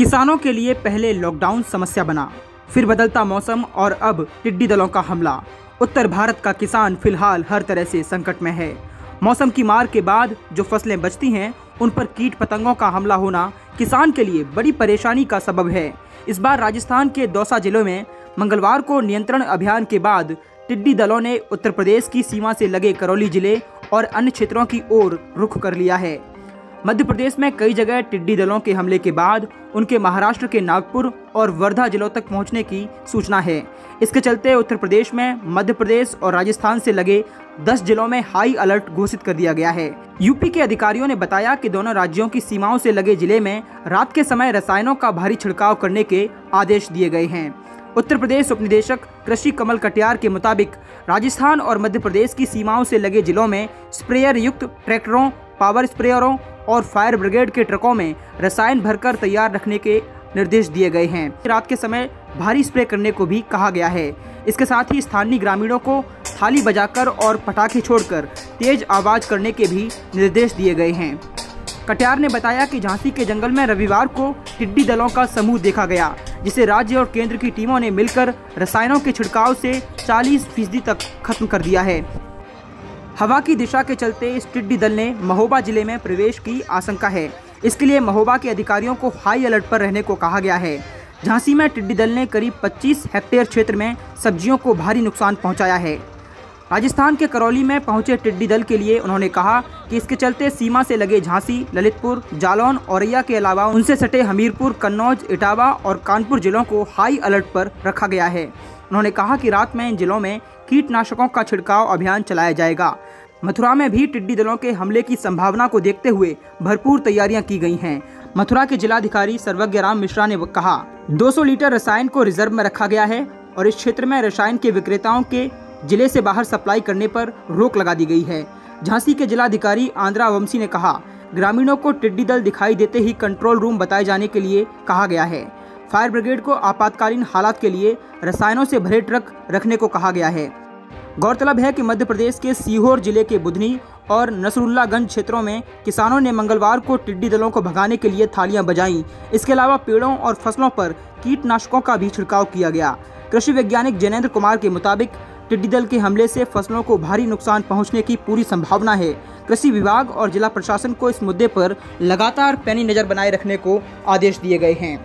किसानों के लिए पहले लॉकडाउन समस्या बना, फिर बदलता मौसम और अब टिड्डी दलों का हमला। उत्तर भारत का किसान फिलहाल हर तरह से संकट में है। मौसम की मार के बाद जो फसलें बचती हैं उन पर कीट पतंगों का हमला होना किसान के लिए बड़ी परेशानी का सबब है। इस बार राजस्थान के दौसा जिलों में मंगलवार को नियंत्रण अभियान के बाद टिड्डी दलों ने उत्तर प्रदेश की सीमा से लगे करौली जिले और अन्य क्षेत्रों की ओर रुख कर लिया है। मध्य प्रदेश में कई जगह टिड्डी दलों के हमले के बाद उनके महाराष्ट्र के नागपुर और वर्धा जिलों तक पहुंचने की सूचना है। इसके चलते उत्तर प्रदेश में मध्य प्रदेश और राजस्थान से लगे 10 जिलों में हाई अलर्ट घोषित कर दिया गया है। यूपी के अधिकारियों ने बताया कि दोनों राज्यों की सीमाओं से लगे जिले में रात के समय रसायनों का भारी छिड़काव करने के आदेश दिए गए हैं। उत्तर प्रदेश उप निदेशक कृषि कमल कटियार के मुताबिक राजस्थान और मध्य प्रदेश की सीमाओं से लगे जिलों में स्प्रेयर युक्त ट्रैक्टरों, पावर स्प्रेयरों और फायर ब्रिगेड के ट्रकों में रसायन भरकर तैयार रखने के निर्देश दिए गए हैं। रात के समय भारी स्प्रे करने को भी कहा गया है। इसके साथ ही स्थानीय ग्रामीणों को थाली बजाकर और पटाखे छोड़कर तेज आवाज करने के भी निर्देश दिए गए हैं। कटियार ने बताया कि झांसी के जंगल में रविवार को टिड्डी दलों का समूह देखा गया, जिसे राज्य और केंद्र की टीमों ने मिलकर रसायनों के छिड़काव से 40% तक खत्म कर दिया है। हवा की दिशा के चलते इस टिड्डी दल ने महोबा जिले में प्रवेश की आशंका है। इसके लिए महोबा के अधिकारियों को हाई अलर्ट पर रहने को कहा गया है। झांसी में टिड्डी दल ने करीब 25 हेक्टेयर क्षेत्र में सब्जियों को भारी नुकसान पहुंचाया है। राजस्थान के करौली में पहुंचे टिड्डी दल के लिए उन्होंने कहा कि इसके चलते सीमा से लगे झांसी, ललितपुर, जालौन, औरैया के अलावा उनसे सटे हमीरपुर, कन्नौज, इटावा और कानपुर जिलों को हाई अलर्ट पर रखा गया है। उन्होंने कहा कि रात में इन जिलों में कीटनाशकों का छिड़काव अभियान चलाया जाएगा। मथुरा में भी टिड्डी दलों के हमले की संभावना को देखते हुए भरपूर तैयारियां की गई हैं। मथुरा के जिलाधिकारी सर्वज्ञ राम मिश्रा ने कहा 200 लीटर रसायन को रिजर्व में रखा गया है और इस क्षेत्र में रसायन के विक्रेताओं के जिले से बाहर सप्लाई करने पर रोक लगा दी गई है। झांसी के जिलाधिकारी आंद्रा वंशी ने कहा ग्रामीणों को टिड्डी दल दिखाई देते ही कंट्रोल रूम बताए जाने के लिए कहा गया है। फायर ब्रिगेड को आपातकालीन हालात के लिए रसायनों से भरे ट्रक रखने को कहा गया है। गौरतलब है कि मध्य प्रदेश के सीहोर जिले के बुधनी और नसरुल्लागंज क्षेत्रों में किसानों ने मंगलवार को टिड्डी दलों को भगाने के लिए थालियां बजाईं। इसके अलावा पेड़ों और फसलों पर कीटनाशकों का भी छिड़काव किया गया। कृषि वैज्ञानिक जैनेन्द्र कुमार के मुताबिक टिड्डी दल के हमले से फसलों को भारी नुकसान पहुंचने की पूरी संभावना है। कृषि विभाग और जिला प्रशासन को इस मुद्दे पर लगातार पैनी नजर बनाए रखने को आदेश दिए गए हैं।